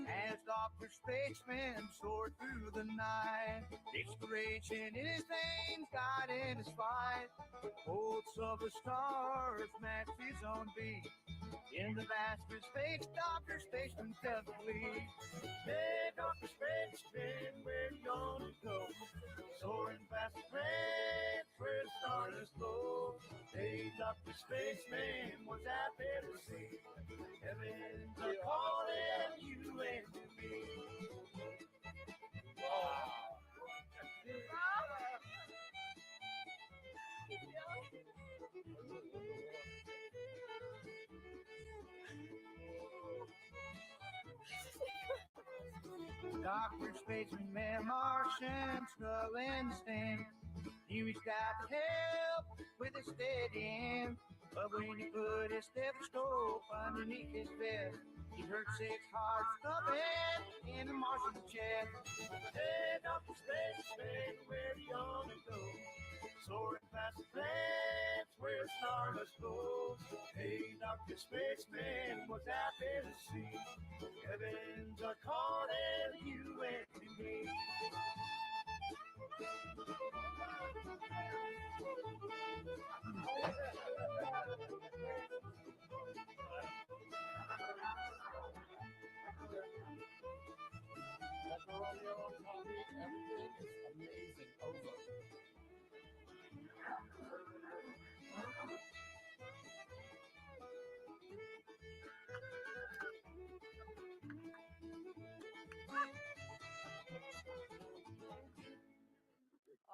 As Dr. Spaceman soared through the night, exploration in his veins, God in his fight. Pulse of the stars matched his own beat. In the vast space, Dr. Spaceman felt the lead. Hey, Dr. Spaceman, where you gonna go? Soaring past the planets where the stars glow. Hey, Dr. Spaceman, what's out there to see? Heaven's a calling you and me. Wow. Dr. Spaceman, man, Martian, skull in the stand. He reached out to help with a steady hand. But when he put his stethoscope underneath his vest, he heard 6 hearts thumping in the Martian's chest. Hey, Dr. Spaceman, where you gonna go? Soaring past the planets where stars glow. Hey, Dr. Spaceman, what's out there to see? Heavens are calling you and me.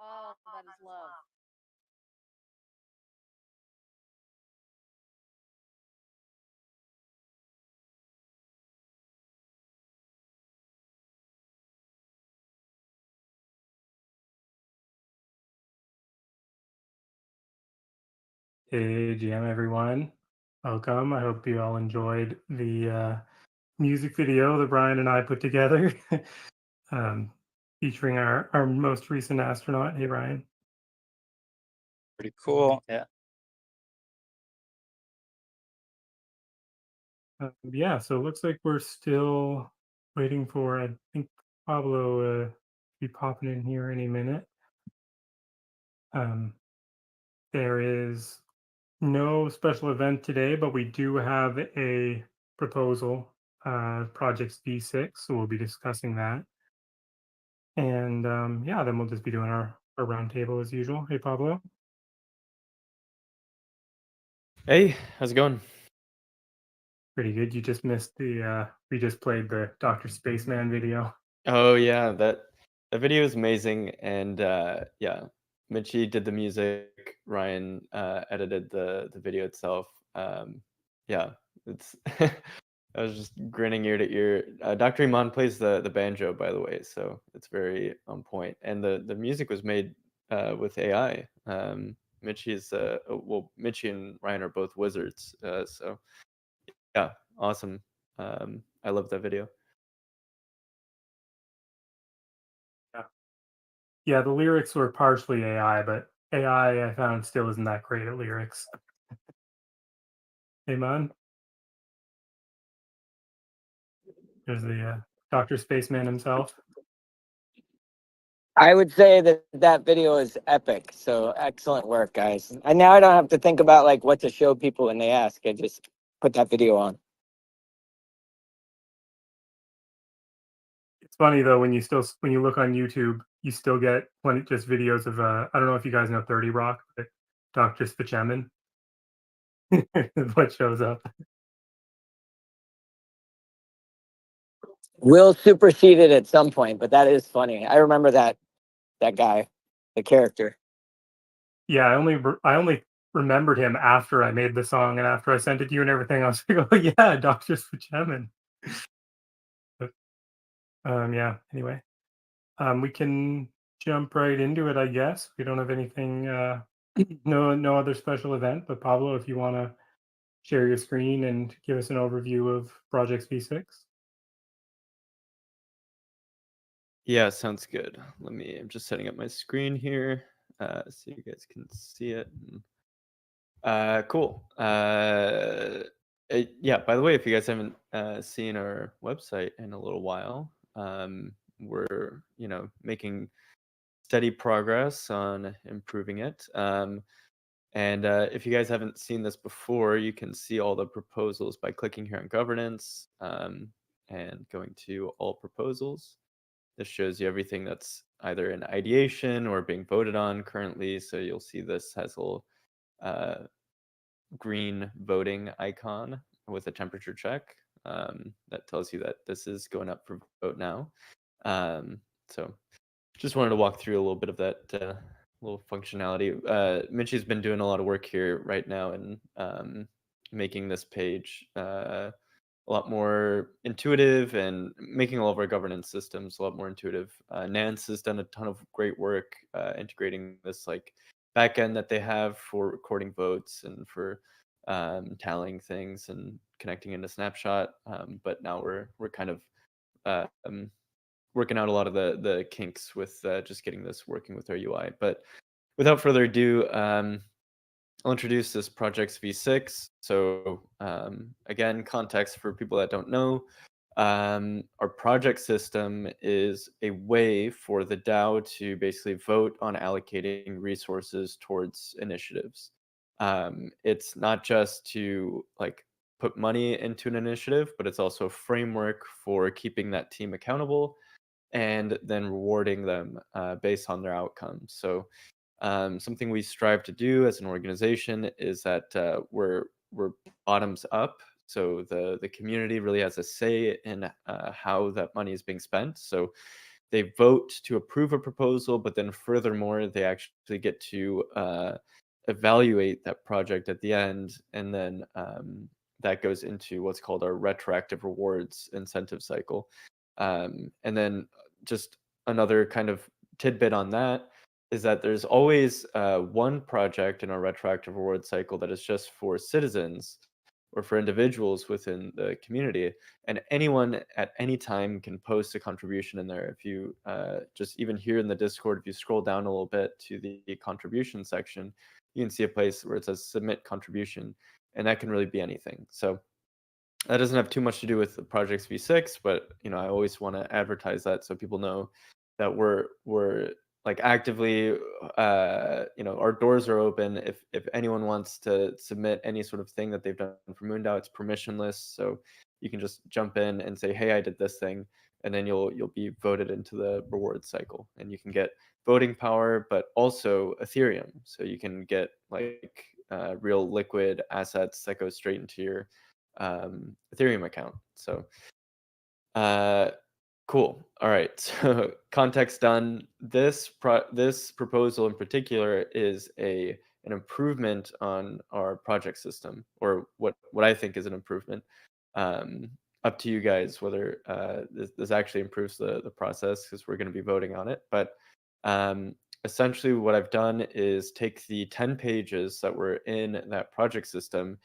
Oh, that is love. Hey, GM everyone. Welcome. I hope you all enjoyed the music video that Brian and I put together, featuring our most recent astronaut. Hey, Brian. Pretty cool. Yeah. Yeah, so it looks like we're still waiting for, I think, Pablo to be popping in here any minute. There is no special event today, but we do have a proposal, Project V6, so we'll be discussing that. And yeah, then we'll just be doing our roundtable as usual. Hey, Pablo. Hey, how's it going? Pretty good. You just missed the, we just played the Dr. Spaceman video. Oh yeah, that video is amazing, and yeah, Mitchie did the music, Ryan edited the video itself. Yeah, it's I was just grinning ear to ear. Dr. Iman plays the banjo, by the way, so it's very on point. And the music was made with AI. Mitchie's well, Mitchie and Ryan are both wizards, so yeah, awesome. I love that video. Yeah, the lyrics were partially AI, but AI I found still isn't that great at lyrics. Hey, man. There's the Dr. Spaceman himself. I would say that video is epic. So excellent work, guys. And now I don't have to think about like what to show people when they ask. I just put that video on. It's funny though when you look on YouTube, you still get just videos of I don't know if you guys know 30 Rock, but Dr. Spaceman. What shows up. Will supersede it at some point, but that is funny. I remember that guy, the character. Yeah, I only remembered him after I made the song and after I sent it to you and everything. I was like, oh yeah, Dr. Spaceman. Yeah, anyway. We can jump right into it, I guess. We don't have anything no other special event, but Pablo, if you want to share your screen and give us an overview of Project V6. Yeah, sounds good. I'm just setting up my screen here so you guys can see it. Cool. Yeah, by the way, if you guys haven't seen our website in a little while, we're, making steady progress on improving it. And if you guys haven't seen this before, you can see all the proposals by clicking here on governance and going to all proposals. This shows you everything that's either in ideation or being voted on currently. So you'll see this has a little green voting icon with a temperature check that tells you that this is going up for vote now. So just wanted to walk through a little bit of that little functionality. Minchie's been doing a lot of work here right now and making this page a lot more intuitive and making all of our governance systems a lot more intuitive. Nance has done a ton of great work integrating this like backend that they have for recording votes and for tallying things and connecting into Snapshot. But now we're kind of working out a lot of the kinks with just getting this working with our UI. But without further ado, I'll introduce this project's v6. So again, context for people that don't know, our project system is a way for the DAO to basically vote on allocating resources towards initiatives. It's not just to like put money into an initiative, but it's also a framework for keeping that team accountable and then rewarding them based on their outcomes. So something we strive to do as an organization is that we're bottoms up. So the community really has a say in how that money is being spent. So they vote to approve a proposal, but then furthermore, they actually get to evaluate that project at the end, and then that goes into what's called our retroactive rewards incentive cycle. And then just another kind of tidbit on that is that there's always one project in our retroactive reward cycle that is just for citizens or for individuals within the community, and anyone at any time can post a contribution in there. If you just even here in the Discord, if you scroll down a little bit to the contribution section, you can see a place where it says submit contribution, and that can really be anything. So that doesn't have too much to do with the project's v6, but I always want to advertise that so people know that we're like actively our doors are open. If anyone wants to submit any sort of thing that they've done for MoonDAO, it's permissionless, so you can just jump in and say, hey, I did this thing, and then you'll be voted into the reward cycle, and you can get voting power but also Ethereum, so you can get like real liquid assets that go straight into your Ethereum account. So cool. All right. So context done. This proposal in particular is an improvement on our project system, or what I think is an improvement. Up to you guys whether this actually improves the process, because we're going to be voting on it. But essentially what I've done is take the 10 pages that were in that project system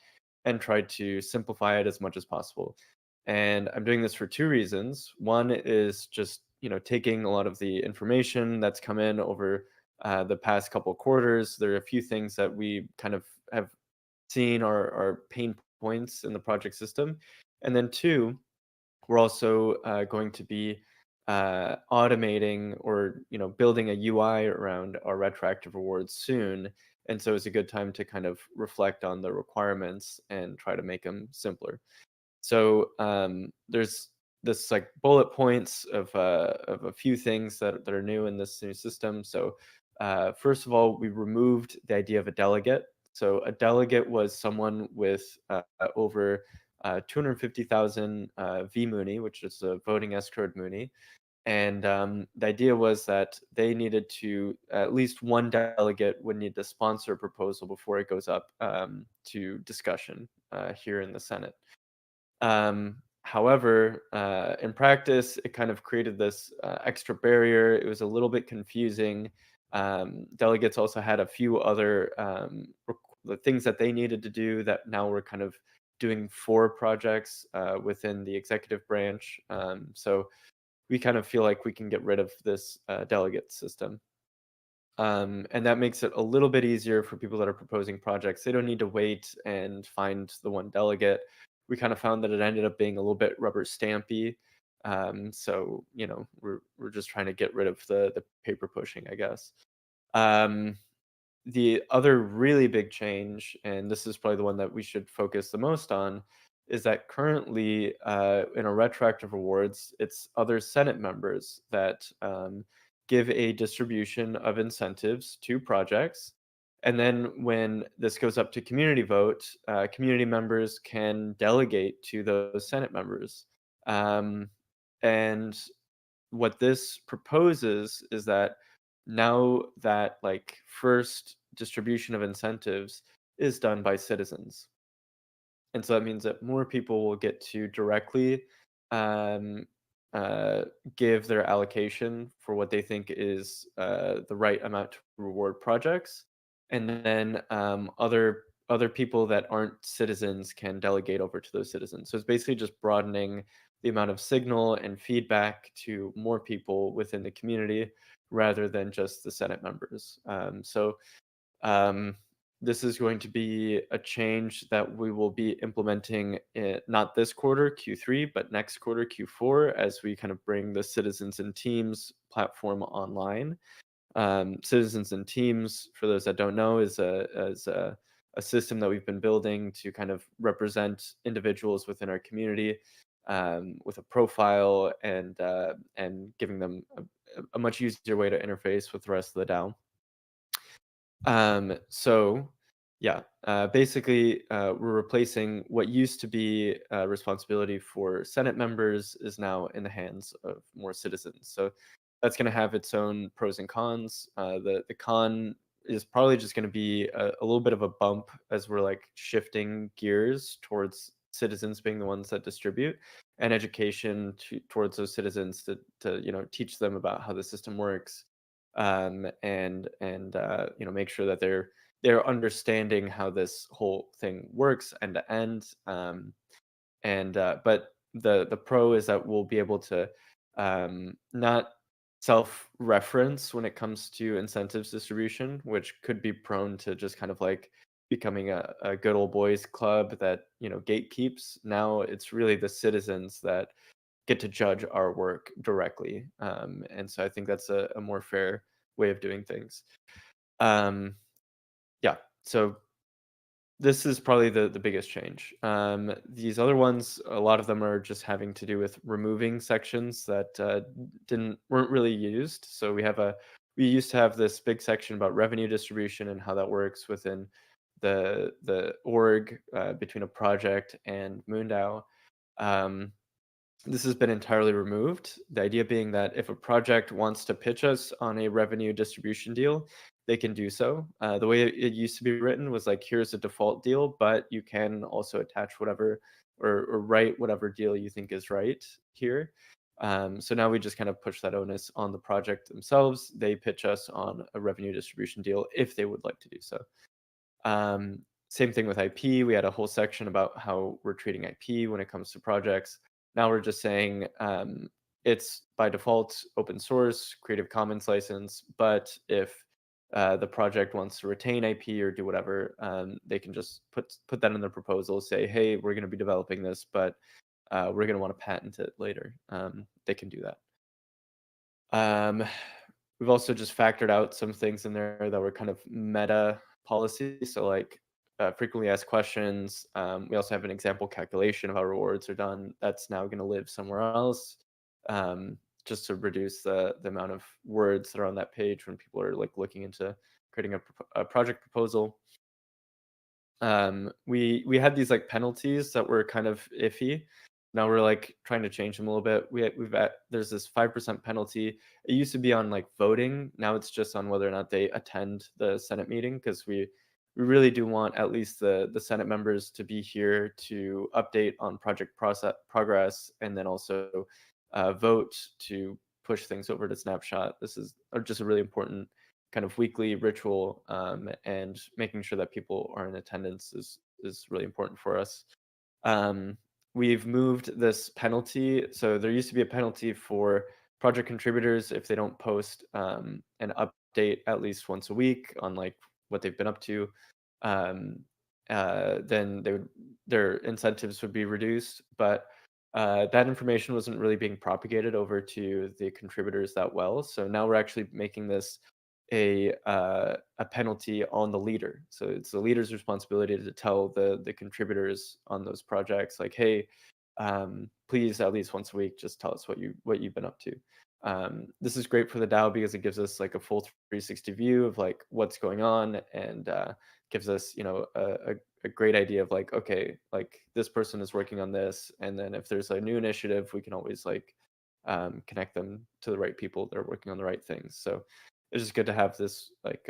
and tried to simplify it as much as possible. And I'm doing this for two reasons. One is just taking a lot of the information that's come in over the past couple of quarters. There are a few things that we kind of have seen are pain points in the project system. And then two, we're also going to be automating or building a UI around our retroactive rewards soon. And so it's a good time to kind of reflect on the requirements and try to make them simpler. So there's this like bullet points of a few things that are new in this new system. So first of all, we removed the idea of a delegate. So a delegate was someone with over 250,000 V-MOONEY, which is a voting escrowed MOONEY. And the idea was that they needed to, at least one delegate would need to sponsor a proposal before it goes up to discussion here in the Senate. However, in practice, it kind of created this extra barrier. It was a little bit confusing. Delegates also had a few other the things that they needed to do that now we're kind of doing for projects within the executive branch. So we kind of feel like we can get rid of this delegate system. And that makes it a little bit easier for people that are proposing projects. They don't need to wait and find the one delegate. We kind of found that it ended up being a little bit rubber stampy. So, you know, we're just trying to get rid of the paper pushing, I guess. The other really big change, and this is probably the one that we should focus the most on, is that currently in our retroactive rewards, it's other Senate members that give a distribution of incentives to projects. And then when this goes up to community vote, community members can delegate to those Senate members. And what this proposes is that now that like first distribution of incentives is done by citizens. And so that means that more people will get to directly um, give their allocation for what they think is the right amount to reward projects, and then other people that aren't citizens can delegate over to those citizens. So it's basically just broadening the amount of signal and feedback to more people within the community rather than just the Senate members. This is going to be a change that we will be implementing not this quarter, Q3, but next quarter, Q4, as we kind of bring the Citizens and Teams platform online. Citizens and Teams, for those that don't know, is a system that we've been building to kind of represent individuals within our community with a profile and giving them a much easier way to interface with the rest of the DAO. So yeah, basically we're replacing what used to be responsibility for Senate members is now in the hands of more citizens. So that's going to have its own pros and cons. The con is probably just going to be a little bit of a bump as we're like shifting gears towards citizens being the ones that distribute, and education towards those citizens to you know, teach them about how the system works. And you know, make sure that they're understanding how this whole thing works end to end. But the pro is that we'll be able to not self-reference when it comes to incentives distribution, which could be prone to just kind of like becoming a good old boys club that, you know, gatekeeps. Now it's really the citizens that get to judge our work directly. And so I think that's a more fair way of doing things. Yeah, so this is probably the biggest change. These other ones, a lot of them are just having to do with removing sections that weren't really used. So we used to have this big section about revenue distribution and how that works within the org between a project and MoonDAO. This has been entirely removed. The idea being that if a project wants to pitch us on a revenue distribution deal, they can do so. The way it used to be written was like, here's a default deal, but you can also attach whatever or write whatever deal you think is right here. So now we just kind of push that onus on the project themselves. They pitch us on a revenue distribution deal if they would like to do so. Same thing with IP. We had a whole section about how we're treating IP when it comes to projects. Now we're just saying it's by default open source, Creative Commons license, but if the project wants to retain IP or do whatever, they can just put that in their proposal, say, hey, we're going to be developing this, but we're going to want to patent it later. They can do that. We've also just factored out some things in there that were kind of meta policy. So like frequently asked questions. We also have an example calculation of how rewards are done. That's now going to live somewhere else, just to reduce the amount of words that are on that page when people are like looking into creating a project proposal. We had these like penalties that were kind of iffy. Now we're like trying to change them a little bit. There's this 5% penalty. It used to be on like voting. Now it's just on whether or not they attend the Senate meeting, because we really do want at least the Senate members to be here to update on project progress, and then also vote to push things over to Snapshot. This is just a really important kind of weekly ritual, and making sure that people are in attendance is really important for us. we've moved this penalty. So there used to be a penalty for project contributors if they don't post an update at least once a week on like what they've been up to. Then their incentives would be reduced, but that information wasn't really being propagated over to the contributors that well. So now we're actually making this a penalty on the leader. So it's the leader's responsibility to tell the contributors on those projects, like, hey, please at least once a week, just tell us what you've been up to. This is great for the DAO because it gives us like a full 360 view of like what's going on, and gives us, you know, a great idea of like, okay, like this person is working on this, and then if there's a new initiative, we can always like connect them to the right people that are working on the right things. So it's just good to have this like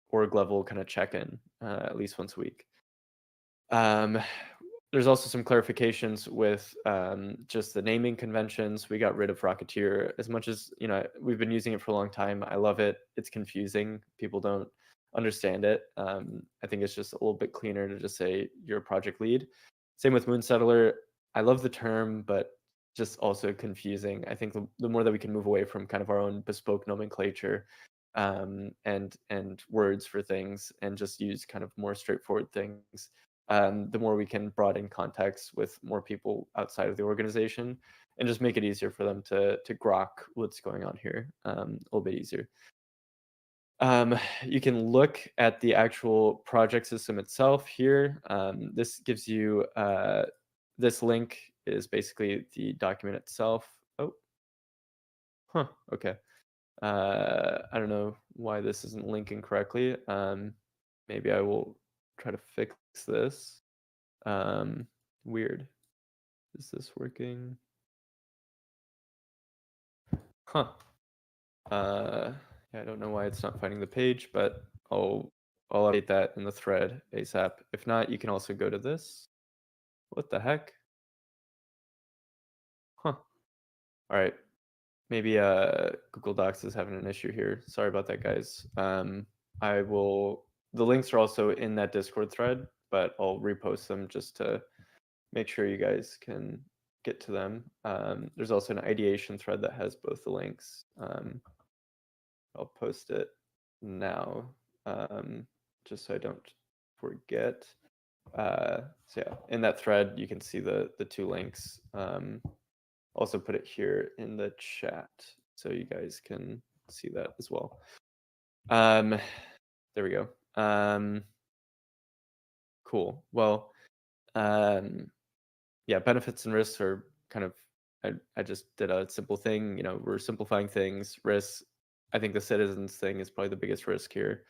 org level kind of check-in at least once a week. There's also some clarifications with just the naming conventions. We got rid of Rocketeer. As much as, you know, we've been using it for a long time, I love it. It's confusing. People don't understand it. I think it's just a little bit cleaner to just say you're a project lead. Same with Moon Settler. I love the term, but just also confusing. I think the more that we can move away from kind of our own bespoke nomenclature and words for things, and just use kind of more straightforward things, the more we can broaden context with more people outside of the organization, and just make it easier for them to grok what's going on here a little bit easier. You can look at the actual project system itself here. This gives you, this link is basically the document itself. Oh, huh, okay. I don't know why this isn't linking correctly. Maybe I will try to fix this. Weird. Is this working? Huh. Yeah, I don't know why it's not finding the page, but I'll update that in the thread ASAP. If not, you can also go to this. What the heck? Huh. All right. Maybe Google Docs is having an issue here. Sorry about that, guys. The links are also in that Discord thread, but I'll repost them just to make sure you guys can get to them. There's also an ideation thread that has both the links. I'll post it now, just so I don't forget. So yeah, in that thread, you can see the two links. Also put it here in the chat so you guys can see that as well. There we go. Cool. Well, yeah, benefits and risks are kind of, I just did a simple thing. You know, we're simplifying things. Risks, I think the citizens thing is probably the biggest risk here.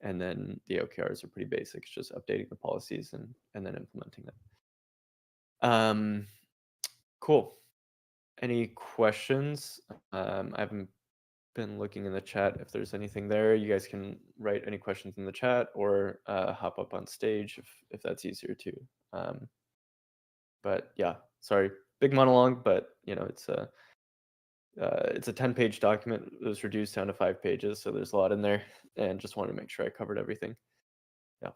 And then the OKRs are pretty basic. It's just updating the policies and then implementing them. Cool. Any questions? I haven't been looking in the chat if there's anything there. You guys can write any questions in the chat, or hop up on stage if that's easier too. But yeah, sorry, big monologue, but you know, it's a 10-page document. It was reduced down to 5 pages, so there's a lot in there, and just wanted to make sure I covered everything. Yeah.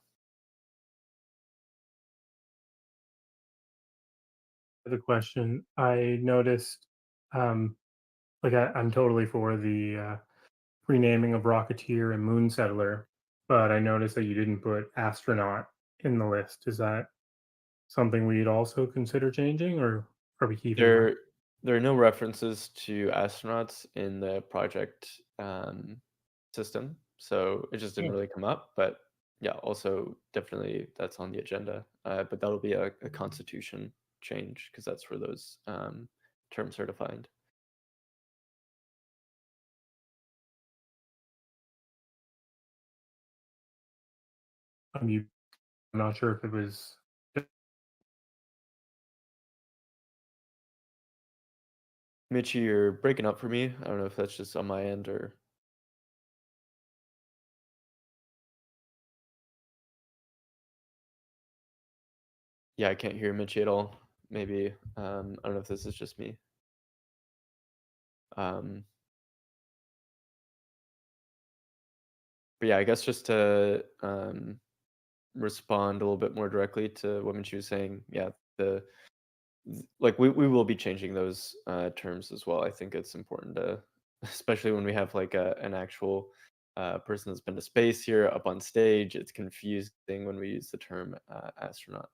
The question I noticed, like I'm totally for the renaming of Rocketeer and Moon Settler, but I noticed that you didn't put Astronaut in the list. Is that something we'd also consider changing, or are we keeping that? There are no references to astronauts in the project system, so it just didn't really come up. But yeah, also definitely that's on the agenda. But that'll be a constitution change, because that's where those terms are defined. I'm not sure if it was. Mitchie, you're breaking up for me. I don't know if that's just on my end or. Yeah, I can't hear Mitchie at all. Maybe I don't know if this is just me. But yeah, I guess just to respond a little bit more directly to what Mitchie was saying. Yeah, the like we will be changing those terms as well. I think it's important to, especially when we have like an actual person that's been to space here up on stage. It's confusing when we use the term astronaut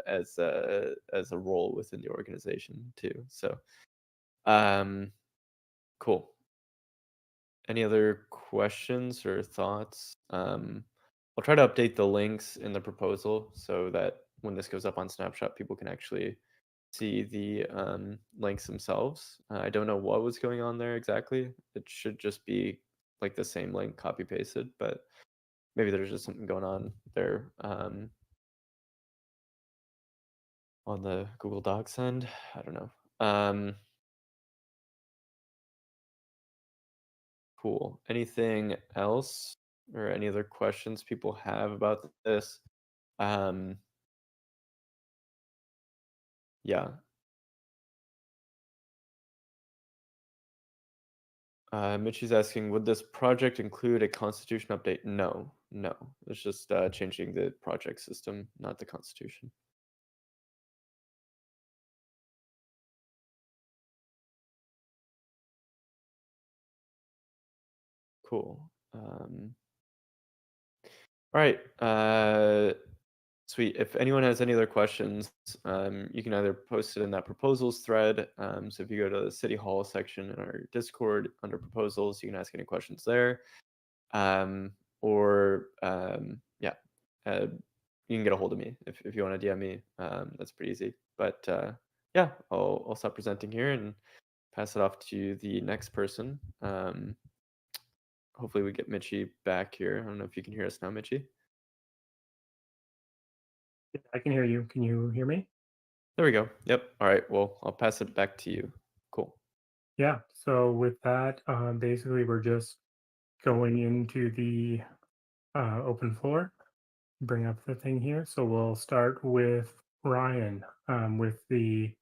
as a role within the organization too. So cool. Any other questions or thoughts? I'll try to update the links in the proposal so that when this goes up on Snapshot, people can actually see the links themselves. I don't know what was going on there exactly. It should just be like the same link copy pasted, but maybe there's just something going on there on the Google Docs end. I don't know. Cool. Anything else or any other questions people have about this? Yeah. Mitchie's asking, would this project include a constitution update? No. It's just changing the project system, not the constitution. Cool. All right. Sweet. If anyone has any other questions, you can either post it in that proposals thread. So if you go to the City Hall section in our Discord under proposals, you can ask any questions there. Or yeah, you can get a hold of me if you want to DM me. That's pretty easy. But yeah, I'll stop presenting here and pass it off to the next person. Hopefully we get Mitchie back here. I don't know if you can hear us now, Mitchie. I can hear you. Can you hear me? There we go. Yep. All right. Well, I'll pass it back to you. Cool. Yeah. So with that, basically we're just going into the open floor. Bring up the thing here. So we'll start with Ryan with the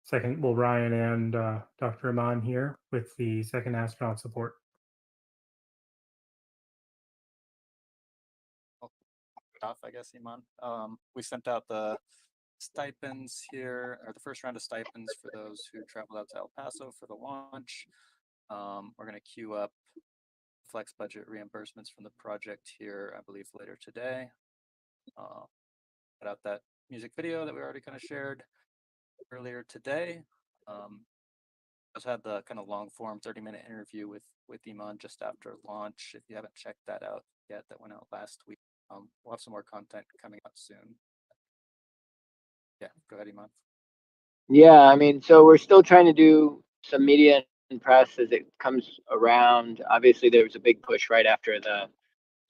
second. Well, Ryan and Dr. Aman here with the second astronaut support. Off, I guess, Iman. We sent out the stipends here, or the first round of stipends for those who traveled out to El Paso for the launch. We're going to queue up flex budget reimbursements from the project here, I believe, later today. Put out that music video that we already kind of shared earlier today. Just had the kind of long form 30-minute interview with Iman just after launch. If you haven't checked that out yet, that went out last week. We'll have some more content coming out soon. Yeah, go ahead, Iman. Yeah, I mean, so we're still trying to do some media and press as it comes around. Obviously, there was a big push right after the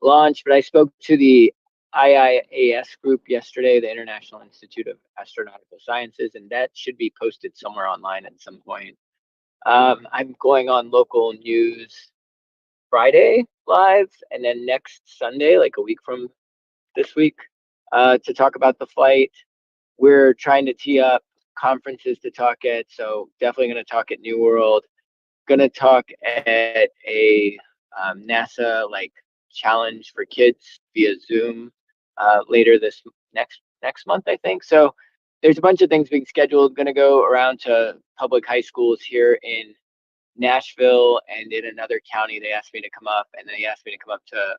launch, but I spoke to the IIAS group yesterday, the International Institute of Astronautical Sciences, and that should be posted somewhere online at some point. I'm going on local news Friday live, and then next Sunday, like a week from this week, to talk about the flight. We're trying to tee up conferences to talk at, so definitely going to talk at New World. Going to talk at a NASA like challenge for kids via Zoom later this next month, I think. So there's a bunch of things being scheduled. Going to go around to public high schools here in Nashville and in another county. They asked me to come up, and then they asked me to come up to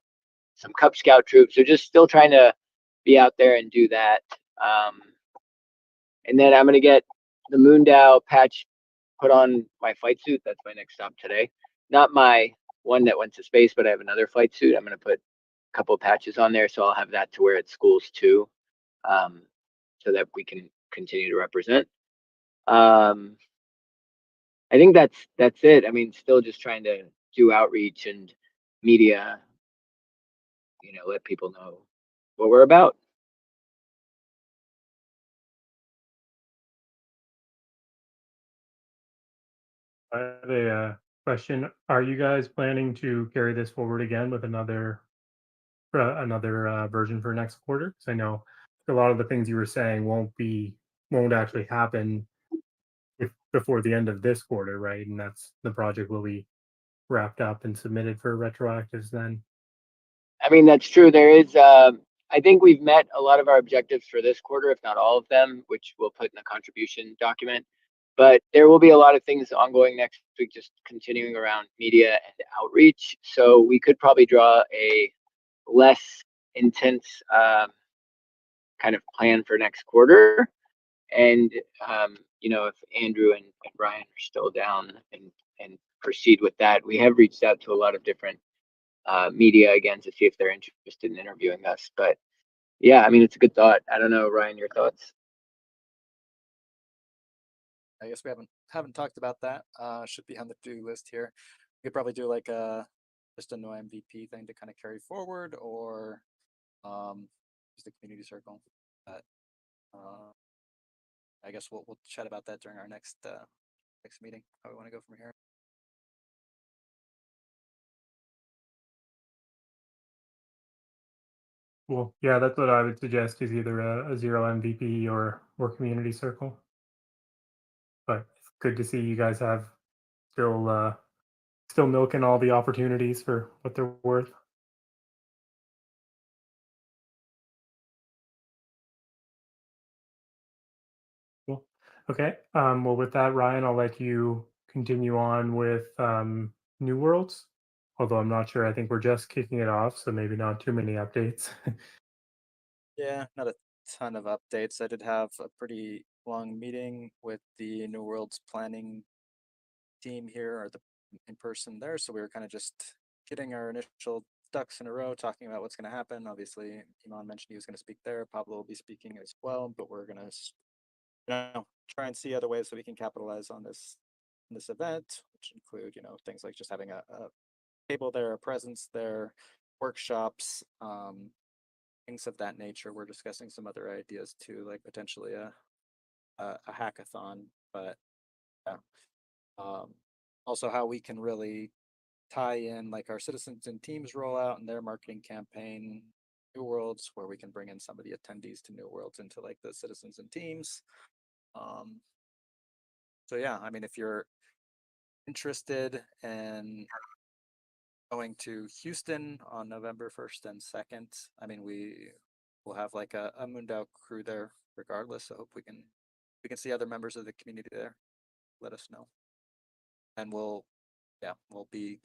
some Cub Scout troops. So just still trying to be out there and do that. And then I'm going to get the MoonDAO patch put on my flight suit. That's my next stop today. Not my one that went to space, but I have another flight suit. I'm going to put a couple of patches on there, so I'll have that to wear at schools too, so that we can continue to represent. I think that's it. I mean, still just trying to do outreach and media, let people know what we're about. I have a question. Are you guys planning to carry this forward again with another version for next quarter? Because I know a lot of the things you were saying won't actually happen before the end of this quarter, right? And that's the project will be wrapped up and submitted for retroactives then. I mean, that's true. There is I think we've met a lot of our objectives for this quarter, if not all of them, which we'll put in the contribution document. But there will be a lot of things ongoing next week, just continuing around media and outreach. So we could probably draw a less intense kind of plan for next quarter. And if Andrew and Ryan are still down and proceed with that, we have reached out to a lot of different media again to see if they're interested in interviewing us. But yeah, I mean, it's a good thought. I don't know, Ryan, your thoughts? I guess we haven't talked about that. Should be on the to-do list here. We could probably do like just a no MVP thing to kind of carry forward, or just a community circle. But I guess we'll chat about that during our next meeting. How we want to go from here. Cool. Yeah, that's what I would suggest, is either a zero MVP or community circle. But it's good to see you guys have still milking all the opportunities for what they're worth. Cool. Okay. Well, with that, Ryan, I'll let you continue on with New Worlds. Although I'm not sure. I think we're just kicking it off, so maybe not too many updates. Yeah, not a ton of updates. I did have a pretty long meeting with the New Worlds planning team here, or the in person there. So we were kind of just getting our initial ducks in a row, talking about what's going to happen. Obviously, Iman mentioned he was going to speak there. Pablo will be speaking as well, but we're going to try and see other ways that we can capitalize on this event, which include things like just having a table there, a presence there, workshops, things of that nature. We're discussing some other ideas too, like potentially a hackathon, but yeah. Also how we can really tie in like our citizens and teams rollout and their marketing campaign, New Worlds, where we can bring in some of the attendees to New Worlds into like the citizens and teams. So yeah, I mean, if you're interested in going to Houston on November 1st and 2nd, I mean, we will have like a MoonDAO crew there regardless. So I hope we can see other members of the community there. Let us know. And we'll be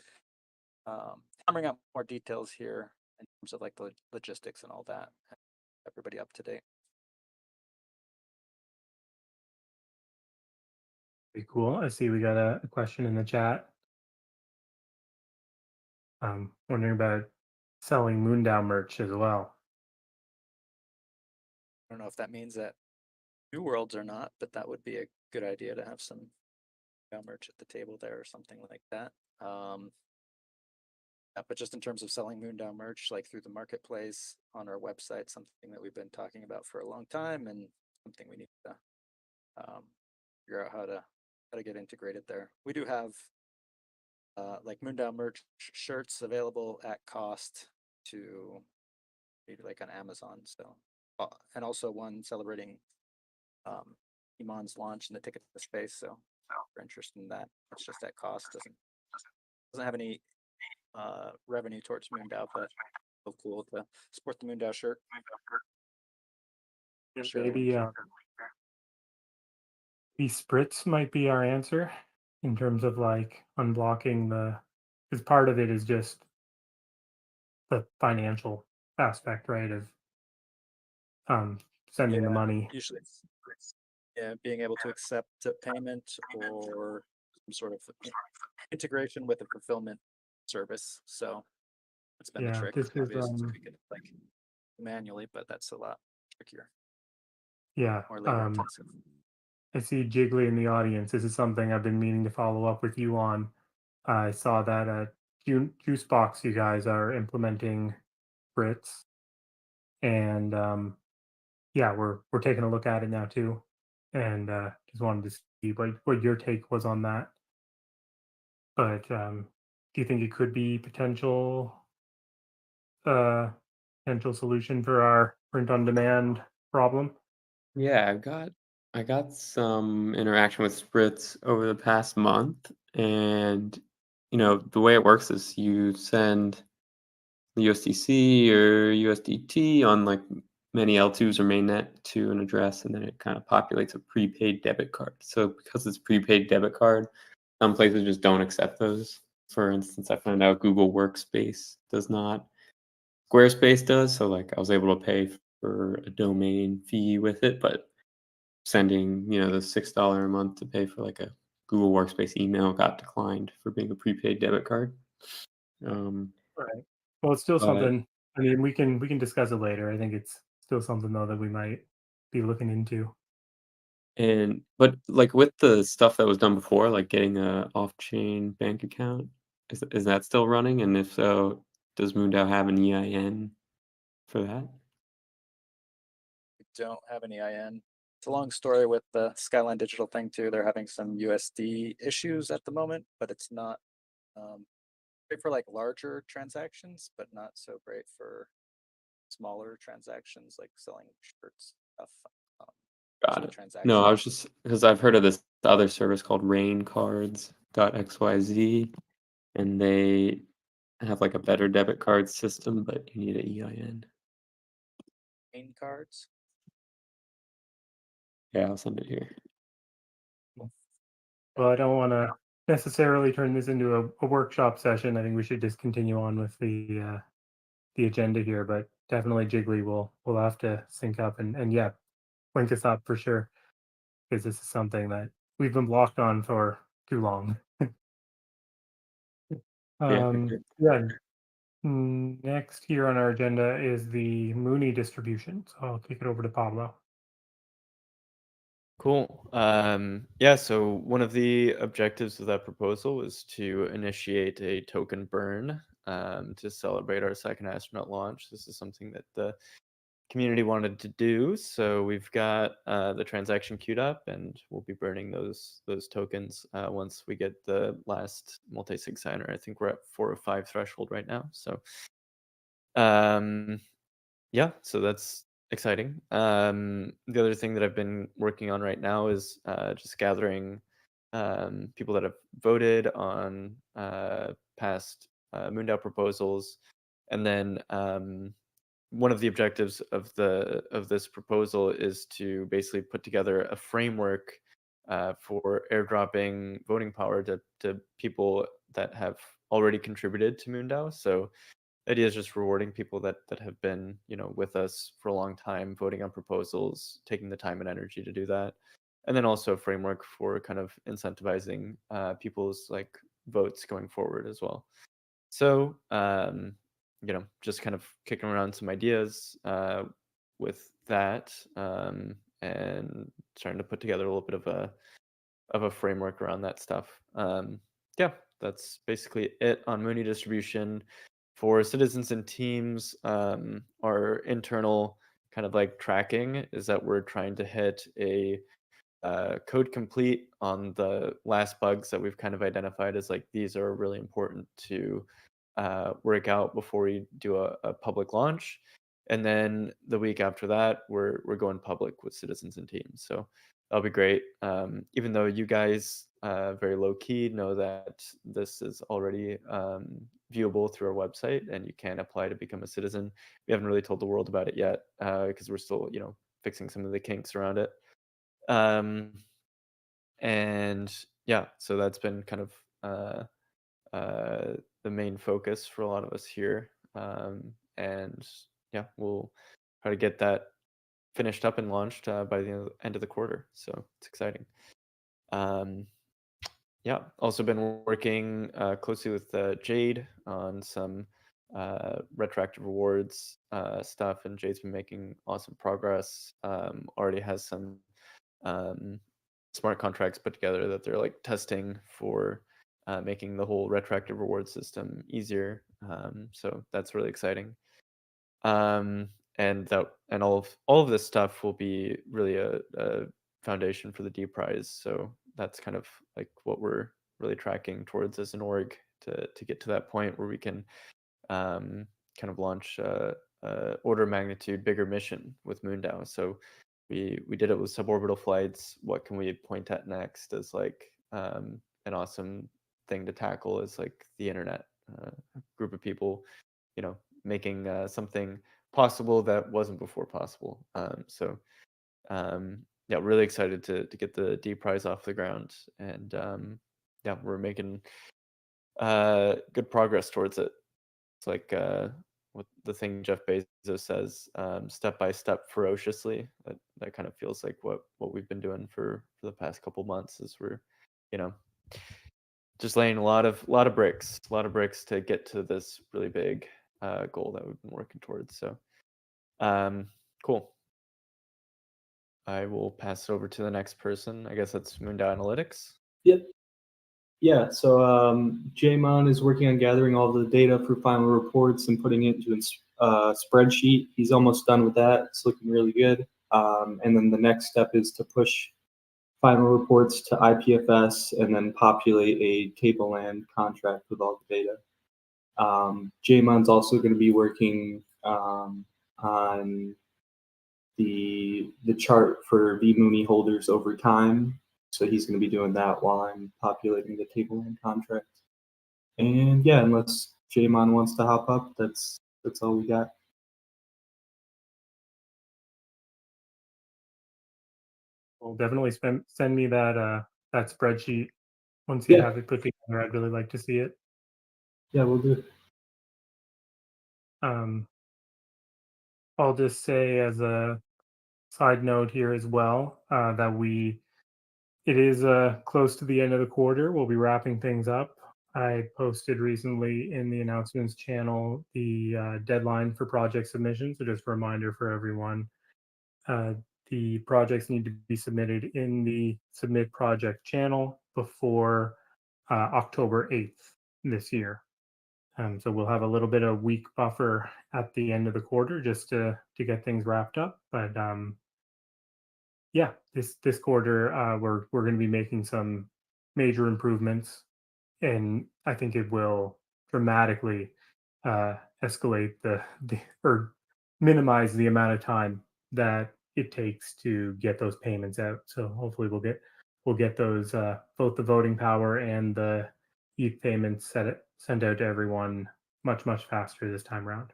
hammering out more details here in terms of like the logistics and all that. Everybody up to date. Pretty cool. I see we got a question in the chat. Wondering about selling MoonDAO merch as well. I don't know if that means that New Worlds or not, but that would be a good idea to have some merch at the table there or something like that. Yeah, but just in terms of selling MoonDAO merch, like through the marketplace on our website, something that we've been talking about for a long time, and something we need to figure out how to get integrated there. We do have like MoonDAO merch shirts available at cost to maybe like on Amazon. So and also one celebrating Iman's launch in the ticket space. So if you're interested in that, it's just at cost. Doesn't have any revenue towards MoonDAO, but so cool to support the MoonDAO shirt. Maybe these spritz might be our answer in terms of like unblocking because part of it is just the financial aspect, right? Of sending the money. Usually being able to accept a payment or some sort of integration with a fulfillment service. So that's been the trick. This is Obviously, we could like manually, but that's a lot trickier. Yeah. More labor intensive. I see Jiggly in the audience. This is something I've been meaning to follow up with you on. I saw that at Juicebox, you guys are implementing Brits, and yeah, we're taking a look at it now too, and just wanted to see what your take was on that. But do you think it could be potential solution for our print on demand problem? Yeah, I got some interaction with Spritz over the past month, and the way it works is you send USDC or USDT on like many L2s or mainnet to an address, and then it kind of populates a prepaid debit card. So because it's prepaid debit card, some places just don't accept those. For instance, I found out Google Workspace does not. Squarespace does. So like I was able to pay for a domain fee with it, but sending, the $6 a month to pay for like a Google Workspace email got declined for being a prepaid debit card. Right. Well, it's still But- something. I mean, we can discuss it later. I think it's still something though that we might be looking into. But like with the stuff that was done before, like getting a off-chain bank account, is that still running? And if so, does MoonDAO have an EIN for that? We don't have an EIN. It's a long story with the Skyline Digital thing too. They're having some USD issues at the moment, but it's not great for like larger transactions, but not so great for smaller transactions like selling shirts stuff. Got it. No, I was just because I've heard of this other service called raincards.xyz, and they have like a better debit card system, but you need an EIN. Rain cards. Yeah, I'll send it here. Well, I don't want to necessarily turn this into a workshop session. I think we should just continue on with the agenda here, but definitely Jiggly we'll have to sync up and yeah, link us up for sure, because this is something that we've been blocked on for too long. For sure. Yeah. Next here on our agenda is the MOONEY distribution. So I'll kick it over to Pablo. Cool. Yeah, so one of the objectives of that proposal was to initiate a token burn to celebrate our second astronaut launch. This is something that the community wanted to do, so we've got the transaction queued up, and we'll be burning those tokens once we get the last multi-sig signer. I think we're at 4 or 5 threshold right now. So, yeah, so that's exciting. The other thing that I've been working on right now is just gathering people that have voted on past MoonDAO proposals, and then one of the objectives of this proposal is to basically put together a framework for airdropping voting power to people that have already contributed to MoonDAO. So the idea is just rewarding people that have been with us for a long time, voting on proposals, taking the time and energy to do that, and then also a framework for kind of incentivizing people's like votes going forward as well. So just kind of kicking around some ideas with that, and trying to put together a little bit of a framework around that stuff. Yeah, that's basically it on MOONEY distribution. For citizens and teams, our internal kind of like tracking is that we're trying to hit a code complete on the last bugs that we've kind of identified as like these are really important to work out before we do a public launch. And then the week after that, we're going public with citizens and teams. So that'll be great. Even though you guys very low key know that this is already viewable through our website and you can apply to become a citizen. We haven't really told the world about it yet because we're still fixing some of the kinks around it. And yeah, so that's been kind of the main focus for a lot of us here. And yeah, we'll try to get that finished up and launched by the end of the quarter. So it's exciting. Yeah, also been working closely with Jade on some retroactive rewards stuff, and Jade's been making awesome progress. Already has some smart contracts put together that they're like testing for making the whole retroactive reward system easier. So that's really exciting. And all of this stuff will be really a foundation for the D prize. So that's kind of like what we're really tracking towards as an org to get to that point where we can kind of launch a order of magnitude bigger mission with MoonDAO. So we did it with suborbital flights. What can we point at next as like an awesome thing to tackle is like the internet, group of people, making something possible that wasn't before possible. Yeah, really excited to get the D prize off the ground, and yeah, we're making good progress towards it. It's like what the thing Jeff Bezos says, step by step, ferociously. That kind of feels like what we've been doing for the past couple months. Is we're, just laying a lot of bricks to get to this really big goal that we've been working towards. So, cool. I will pass it over to the next person. I guess that's MoonDAO Analytics. Yep. Yeah, so Jaymon is working on gathering all the data for final reports and putting it into a spreadsheet. He's almost done with that. It's looking really good. And then the next step is to push final reports to IPFS and then populate a tableland contract with all the data. Jaymon's also going to be working on the chart for VMooney holders over time. So he's going to be doing that while I'm populating the tableland contract. And yeah, unless Jaymon wants to hop up, that's all we got. Well, definitely send me that spreadsheet once you have it put together. I'd really like to see it. Yeah, we'll do. I'll just say as a side note here as well that it is close to the end of the quarter. We'll be wrapping things up. I posted recently in the announcements channel the deadline for project submission. So just a reminder for everyone, the projects need to be submitted in the submit project channel before October 8th this year. So we'll have a little bit of week buffer at the end of the quarter just to get things wrapped up. But yeah, this quarter we're going to be making some major improvements, and I think it will dramatically escalate or minimize the amount of time that it takes to get those payments out. So hopefully we'll get those both the voting power and the ETH payments sent out to everyone much faster this time around.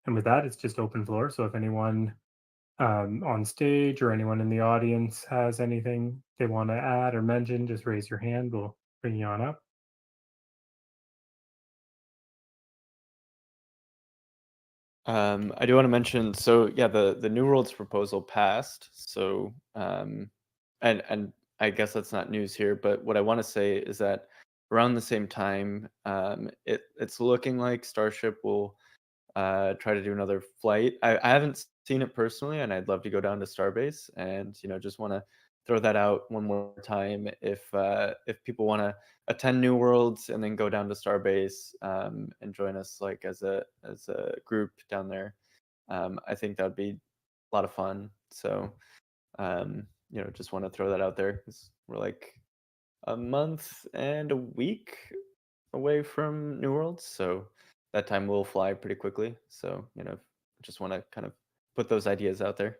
And with that, it's just open floor. So if anyone on stage or anyone in the audience has anything they want to add or mention, just raise your hand. We'll bring you on up. I do want to mention, so yeah, the New Worlds proposal passed. So and I guess that's not news here, but what I want to say is that around the same time, it's looking like Starship will try to do another flight. I haven't seen it personally, and I'd love to go down to Starbase, and just want to throw that out one more time. If people want to attend New Worlds and then go down to Starbase and join us like as a group down there, I think that'd be a lot of fun. So just want to throw that out there because we're like a month and a week away from New Worlds, so that time will fly pretty quickly. So just want to kind of put those ideas out there.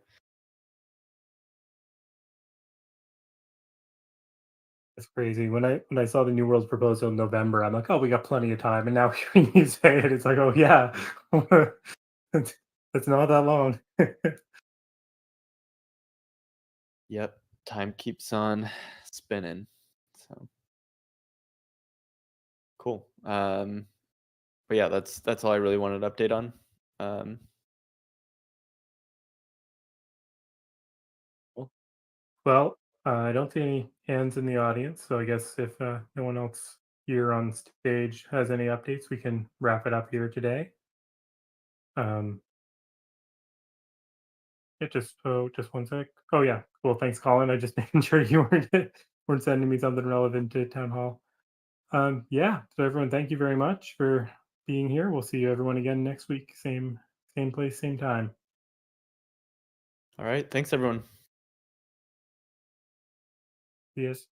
It's crazy. When I saw the New Worlds proposal in November, I'm like, oh, we got plenty of time. And now hearing you say it, it's like, oh yeah, it's not that long. Yep, time keeps on spinning. So cool. But yeah, that's all I really wanted to update on. Cool. Well, I don't see any hands in the audience, so I guess if no one else here on stage has any updates, we can wrap it up here today. Yeah, just one sec. Oh yeah, cool. Thanks, Colin. I just making sure you weren't sending me something relevant to town hall. Yeah. So everyone, thank you very much for being here. We'll see you everyone again next week. Same place, same time. All right. Thanks, everyone. Yes.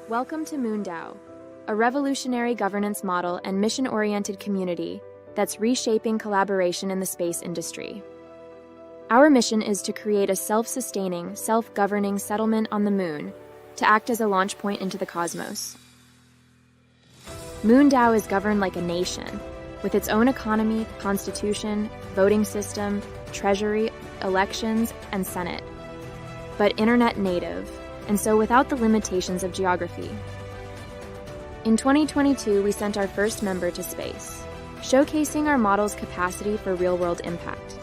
Welcome to MoonDAO, a revolutionary governance model and mission-oriented community that's reshaping collaboration in the space industry. Our mission is to create a self-sustaining, self-governing settlement on the Moon to act as a launch point into the cosmos. MoonDAO is governed like a nation, with its own economy, constitution, voting system, treasury, elections, and senate. But internet native, and so without the limitations of geography. In 2022, we sent our first member to space, showcasing our model's capacity for real-world impact.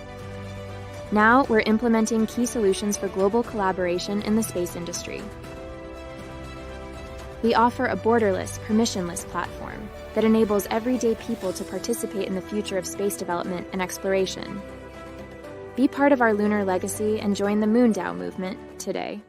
Now, we're implementing key solutions for global collaboration in the space industry. We offer a borderless, permissionless platform that enables everyday people to participate in the future of space development and exploration. Be part of our lunar legacy and join the MoonDAO movement today.